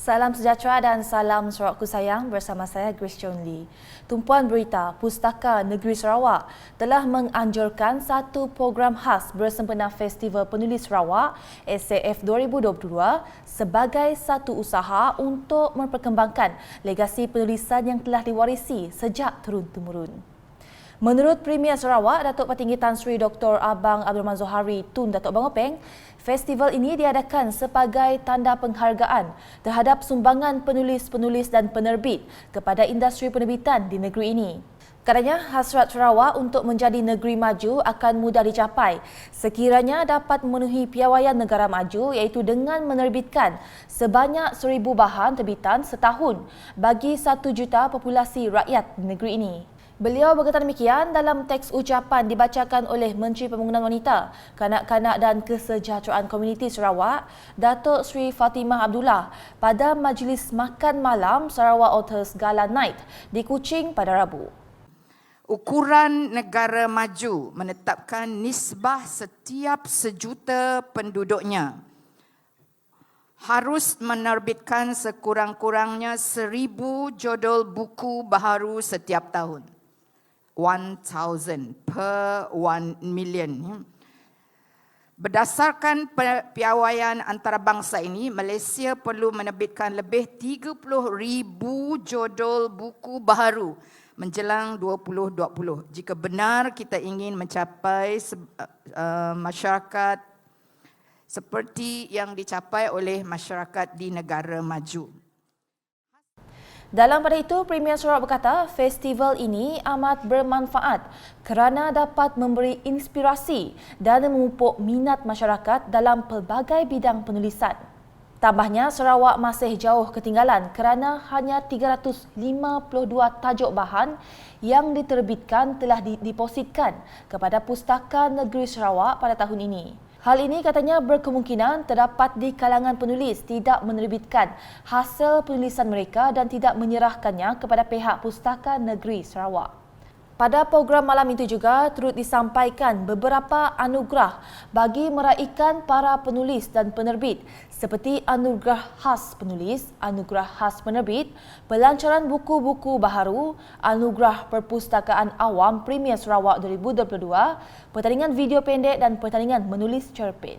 Salam sejahtera dan salam Sarawakku sayang, bersama saya Grace Chon Lee. Tumpuan berita Pustaka Negeri Sarawak telah menganjurkan satu program khas bersempena Festival Penulis Sarawak SAF 2022 sebagai satu usaha untuk memperkembangkan legasi penulisan yang telah diwarisi sejak turun-temurun. Menurut Premier Sarawak, Datuk Patinggi Tan Sri Dr. Abang Abdul Rahman Zohari Tun Datuk Bangopeng, festival ini diadakan sebagai tanda penghargaan terhadap sumbangan penulis-penulis dan penerbit kepada industri penerbitan di negeri ini. Katanya, hasrat Sarawak untuk menjadi negeri maju akan mudah dicapai sekiranya dapat memenuhi piawaian negara maju iaitu dengan menerbitkan sebanyak 1,000 bahan terbitan setahun bagi 1 juta populasi rakyat di negeri ini. Beliau berkata demikian dalam teks ucapan dibacakan oleh Menteri Pembangunan Wanita, Kanak-kanak dan Kesejahteraan Komuniti Sarawak, Datuk Seri Fatimah Abdullah pada Majlis Makan Malam Sarawak Authors Gala Night di Kuching pada Rabu. Ukuran negara maju menetapkan nisbah setiap 1 juta penduduknya harus menerbitkan sekurang-kurangnya 1,000 judul buku baharu setiap tahun. 1,000 per 1 million. Berdasarkan piawaian antarabangsa ini, Malaysia perlu menerbitkan lebih 30,000 judul buku baharu menjelang 2020 jika benar kita ingin mencapai masyarakat seperti yang dicapai oleh masyarakat di negara maju. Dalam pada itu, Premier Sarawak berkata festival ini amat bermanfaat kerana dapat memberi inspirasi dan memupuk minat masyarakat dalam pelbagai bidang penulisan. Tambahnya, Sarawak masih jauh ketinggalan kerana hanya 352 tajuk bahan yang diterbitkan telah didepositkan kepada Pustaka Negeri Sarawak pada tahun ini. Hal ini katanya berkemungkinan terdapat di kalangan penulis tidak menerbitkan hasil penulisan mereka dan tidak menyerahkannya kepada pihak Pustaka Negeri Sarawak. Pada program malam itu juga turut disampaikan beberapa anugerah bagi meraikan para penulis dan penerbit seperti Anugerah Khas Penulis, Anugerah Khas Penerbit, Pelancaran Buku-Buku Baharu, Anugerah Perpustakaan Awam Premier Sarawak 2022, pertandingan video pendek dan pertandingan menulis cerpen.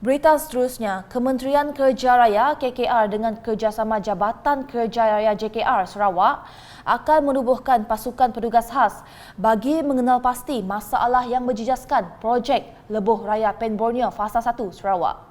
Berita seterusnya, Kementerian Kerja Raya KKR dengan kerjasama Jabatan Kerja Raya JKR Sarawak akan menubuhkan pasukan petugas khas bagi mengenal pasti masalah yang menjejaskan projek Lebuh Raya Pen Borneo Fasa 1 Sarawak.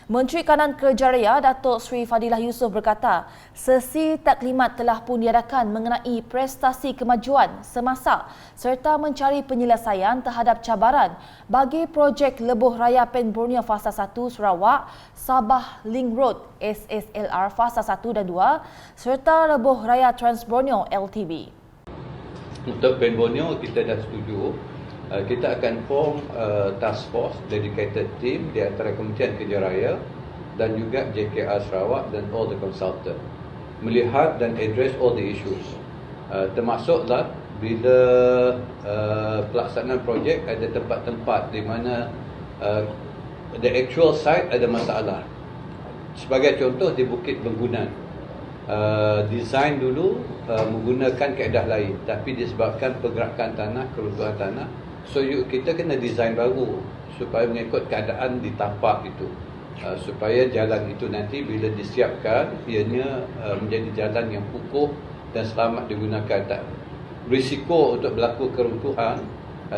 Menteri Kanan Kerja Raya Datuk Seri Fadilah Yusof berkata, sesi taklimat telah pun diadakan mengenai prestasi kemajuan semasa serta mencari penyelesaian terhadap cabaran bagi projek Lebuh Raya Pen Borneo Fasa 1 Sarawak, Sabah Link Road SSLR Fasa 1 dan 2 serta Lebuh Raya Trans Borneo LTB. Untuk Pen Borneo kita dah setuju. Kita akan form task force dedicated team di antara Kementerian Kerja Raya dan juga JKR Sarawak dan all the consultant melihat dan address all the issues, termasuklah bila pelaksanaan projek ada tempat-tempat di mana the actual site ada masalah. Sebagai contoh di Bukit Benggunan, design dulu menggunakan kaedah lain tapi disebabkan pergerakan tanah, keruntuhan tanah, so kita kena design baru supaya mengikut keadaan di tapak itu, supaya jalan itu nanti bila disiapkan ianya menjadi jalan yang kukuh dan selamat digunakan. Tak risiko untuk berlaku keruntuhan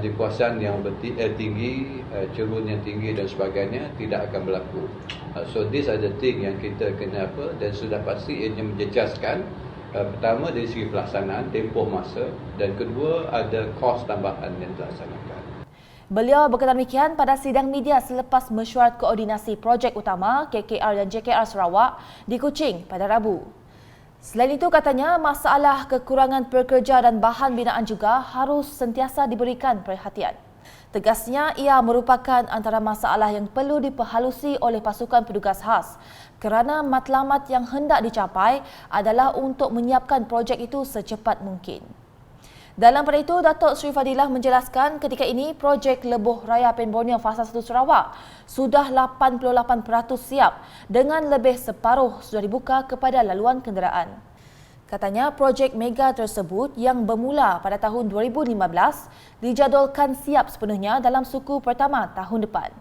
di kawasan yang tinggi, cerun yang tinggi dan sebagainya tidak akan berlaku. So these are the thing yang kita kena dan sudah pasti ianya menjejaskan. Pertama dari segi pelaksanaan, tempoh masa, dan kedua ada kos tambahan yang dilaksanakan. Beliau berkata demikian pada sidang media selepas mesyuarat koordinasi projek utama KKR dan JKR Sarawak di Kuching pada Rabu. Selain itu katanya masalah kekurangan pekerja dan bahan binaan juga harus sentiasa diberikan perhatian. Tegasnya, ia merupakan antara masalah yang perlu diperhalusi oleh pasukan petugas khas kerana matlamat yang hendak dicapai adalah untuk menyiapkan projek itu secepat mungkin. Dalam pada itu, Datuk Seri Fadilah menjelaskan ketika ini projek Lebuh Raya Pen Borneo Fasa 1 Sarawak sudah 88% siap dengan lebih separuh sudah dibuka kepada laluan kenderaan. Katanya projek mega tersebut yang bermula pada tahun 2015 dijadualkan siap sepenuhnya dalam suku pertama tahun depan.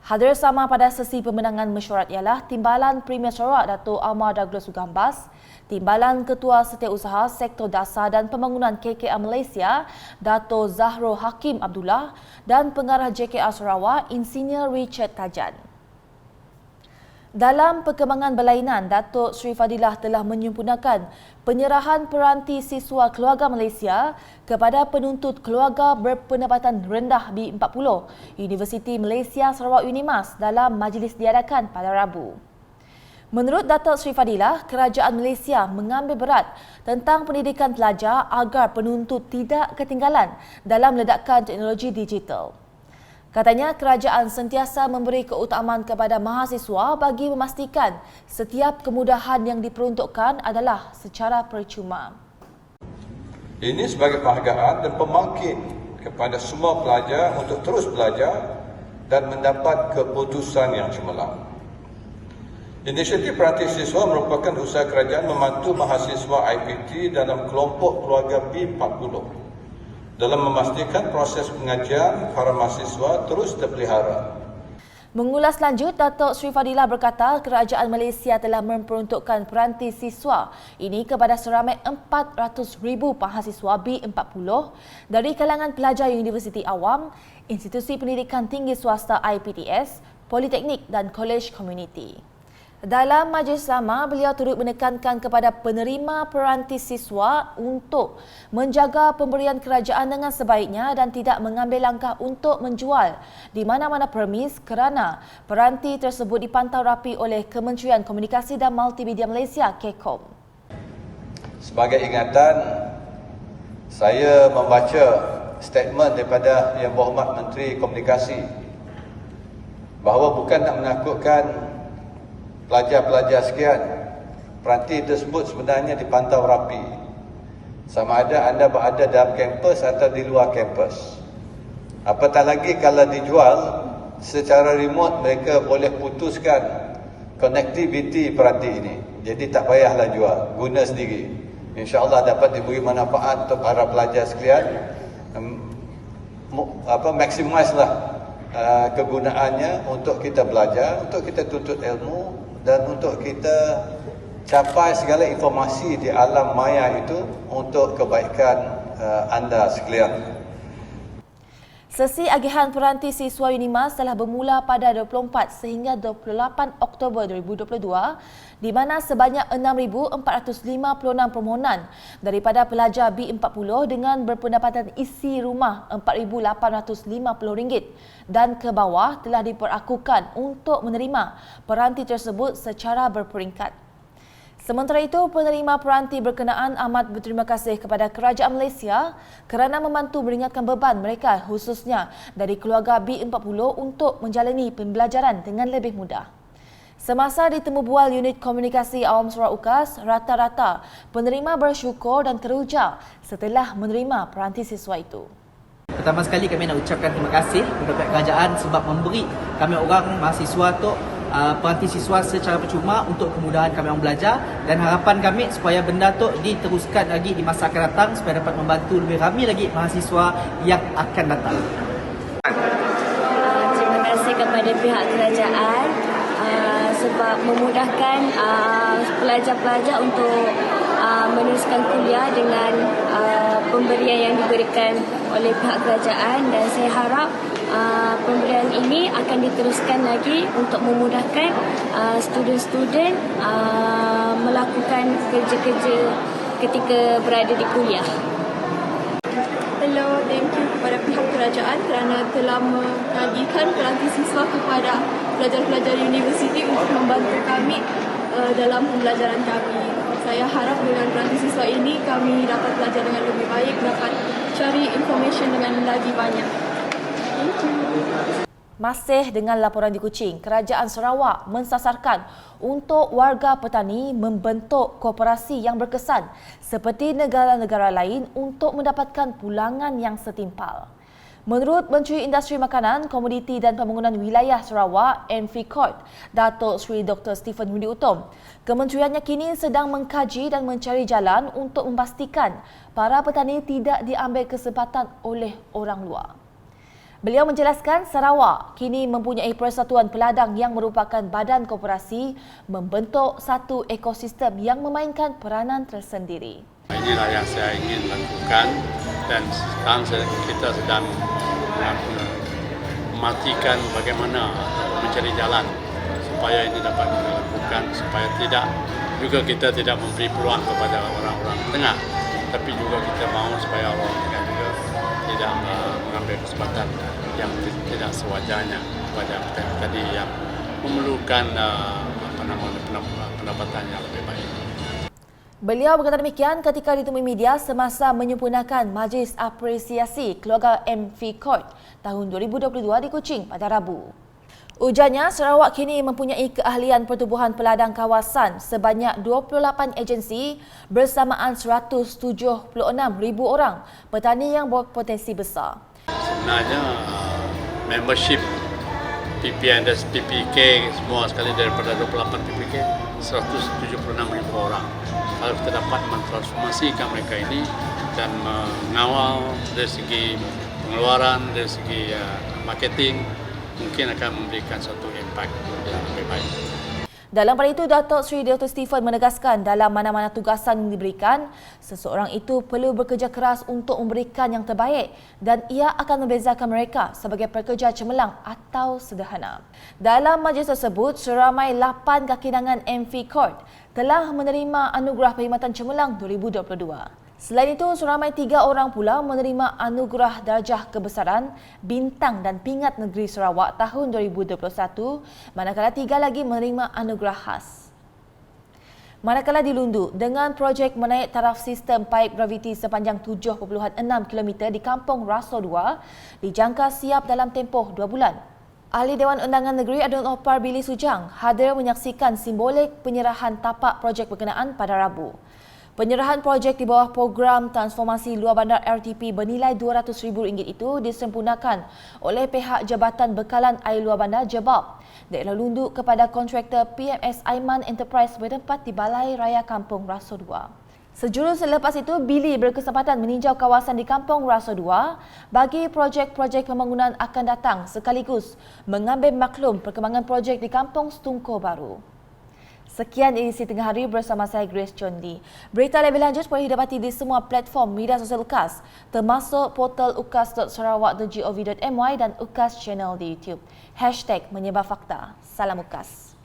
Hadir sama pada sesi pemenangan mesyuarat ialah Timbalan Premier Sarawak Datuk Amar Douglas Ugambas, Timbalan Ketua Setiausaha Sektor Dasar dan Pembangunan KKR Malaysia Datuk Zahro Hakim Abdullah dan Pengarah JKR Sarawak Insinyur Richard Tajan. Dalam perkembangan berlainan, Datuk Seri Fadilah telah menyempurnakan penyerahan peranti siswa keluarga Malaysia kepada penuntut keluarga berpendapatan rendah B40 Universiti Malaysia Sarawak UNIMAS dalam majlis diadakan pada Rabu. Menurut Datuk Seri Fadilah, kerajaan Malaysia mengambil berat tentang pendidikan pelajar agar penuntut tidak ketinggalan dalam ledakan teknologi digital. Katanya kerajaan sentiasa memberi keutamaan kepada mahasiswa bagi memastikan setiap kemudahan yang diperuntukkan adalah secara percuma. Ini sebagai penghargaan dan pembangkit kepada semua pelajar untuk terus belajar dan mendapat keputusan yang cemerlang. Inisiatif peranti siswa merupakan usaha kerajaan membantu mahasiswa IPT dalam kelompok keluarga B40 dalam memastikan proses pengajian para mahasiswa terus terpelihara. Mengulas lanjut, Datuk Seri Fadilah berkata kerajaan Malaysia telah memperuntukkan peranti siswa ini kepada seramai 400,000 mahasiswa B40 dari kalangan pelajar universiti awam, institusi pendidikan tinggi swasta IPTS, politeknik dan kolej komuniti. Dalam majlis sama, beliau turut menekankan kepada penerima peranti siswa untuk menjaga pemberian kerajaan dengan sebaiknya dan tidak mengambil langkah untuk menjual di mana-mana permis kerana peranti tersebut dipantau rapi oleh Kementerian Komunikasi dan Multimedia Malaysia, KCOM. Sebagai ingatan, saya membaca statement daripada Yang Berhormat Menteri Komunikasi bahawa bukan nak menakutkan pelajar-pelajar sekian, peranti tersebut sebenarnya dipantau rapi. Sama ada anda berada dalam kampus atau di luar kampus. Apatah lagi kalau dijual secara remote, mereka boleh putuskan connectivity peranti ini. Jadi tak payahlah jual, guna sendiri. InsyaAllah dapat diberi manfaat untuk para pelajar sekalian. Maximize lah kegunaannya untuk kita belajar, untuk kita tuntut ilmu dan untuk kita capai segala informasi di alam maya itu untuk kebaikan anda sekalian. Sesi agihan peranti siswa UNIMAS telah bermula pada 24 sehingga 28 Oktober 2022 di mana sebanyak 6,456 permohonan daripada pelajar B40 dengan berpendapatan isi rumah RM4,850 dan ke bawah telah diperakukan untuk menerima peranti tersebut secara berperingkat. Sementara itu, penerima peranti berkenaan amat berterima kasih kepada kerajaan Malaysia kerana membantu meringankan beban mereka khususnya dari keluarga B40 untuk menjalani pembelajaran dengan lebih mudah. Semasa ditemu bual Unit Komunikasi Awam Sarawak UKAS, rata-rata penerima bersyukur dan teruja setelah menerima peranti siswa itu. Pertama sekali kami nak ucapkan terima kasih kepada kerajaan sebab memberi kami orang mahasiswa tu peranti siswa secara percuma untuk kemudahan kami orang belajar, dan harapan kami supaya benda tu diteruskan lagi di masa akan datang supaya dapat membantu lebih ramai lagi mahasiswa yang akan datang. Terima kasih kepada pihak kerajaan sebab memudahkan pelajar-pelajar untuk meneruskan kuliah dengan pemberian yang diberikan oleh pihak kerajaan, dan saya harap pemberian ini akan diteruskan lagi untuk memudahkan student-student melakukan kerja-kerja ketika berada di kuliah. Hello, thank you kepada pihak kerajaan kerana telah mengagikan peranti siswa kepada pelajar-pelajar universiti untuk membantu kami dalam pembelajaran kami. Saya harap dengan peranti siswa ini kami dapat belajar dengan lebih baik, dapat cari information dengan lagi banyak. Thank you. Masih dengan laporan di Kuching, Kerajaan Sarawak mensasarkan untuk warga petani membentuk koperasi yang berkesan seperti negara-negara lain untuk mendapatkan pulangan yang setimpal. Menurut Menteri Industri Makanan, Komoditi dan Pembangunan Wilayah Sarawak, MFICORT, Datuk Seri Dr. Stephen Hudi Utom, kementeriannya kini sedang mengkaji dan mencari jalan untuk memastikan para petani tidak diambil kesempatan oleh orang luar. Beliau menjelaskan Sarawak kini mempunyai persatuan peladang yang merupakan badan koperasi membentuk satu ekosistem yang memainkan peranan tersendiri. Inilah yang saya ingin lakukan dan sekarang kita sedang mematikan bagaimana atau mencari jalan supaya ini dapat kita lakukan, supaya kita tidak memberi peluang kepada orang-orang tengah, tapi juga kita mahu supaya orang tengah juga tidak mengambil kesempatan yang tidak sewajarnya kepada petani yang memerlukan pendapatan yang lebih baik. Beliau berkata demikian ketika ditemui media semasa menyempurnakan Majlis Apresiasi Keluarga MFICORT tahun 2022 di Kuching pada Rabu. Ujarnya, Sarawak kini mempunyai keahlian pertubuhan peladang kawasan sebanyak 28 agensi bersamaan 176,000 orang petani yang berpotensi besar. Sebenarnya membership PPN dan PPK semua sekali daripada 28 PPK 176,000 orang. Kalau kita dapat mentransformasikan mereka ini dan mengawal dari segi pengeluaran, dari segi marketing, mungkin akan memberikan satu impact yang lebih baik. Dalam pada itu, Datuk Seri Dr. Stephen menegaskan dalam mana-mana tugasan yang diberikan, seseorang itu perlu bekerja keras untuk memberikan yang terbaik dan ia akan membezakan mereka sebagai pekerja cemerlang atau sederhana. Dalam majlis tersebut, seramai 8 kakitangan MFICORT telah menerima Anugerah Perkhidmatan Cemerlang 2022. Selain itu, seramai 3 orang pula menerima Anugerah Darjah Kebesaran, Bintang dan Pingat Negeri Sarawak tahun 2021, manakala 3 lagi menerima Anugerah Khas. Manakala di Lundu, dengan projek menaik taraf sistem paip graviti sepanjang 7.6 km di Kampung Raso 2, dijangka siap dalam tempoh 2 bulan. Ahli Dewan Undangan Negeri Adun Opar Billy Sujang hadir menyaksikan simbolik penyerahan tapak projek berkenaan pada Rabu. Penyerahan projek di bawah program transformasi luar bandar RTP bernilai RM200,000 itu disempurnakan oleh pihak Jabatan Bekalan Air Luar Bandar JEBAB daerah Lundu kepada kontraktor PMS Aiman Enterprise bertempat di Balai Raya Kampung Raso 2. Sejurus selepas itu, Billy berkesempatan meninjau kawasan di Kampung Raso 2 bagi projek-projek pembangunan akan datang sekaligus mengambil maklum perkembangan projek di Kampung Setungkor Baru. Sekian edisi Tengah Hari bersama saya Grace Chondi. Berita lebih lanjut boleh didapati di semua platform media sosial UKAS termasuk portal ukas.sarawak.gov.my dan UKAS channel di YouTube. #menyebarfakta. Salam UKAS.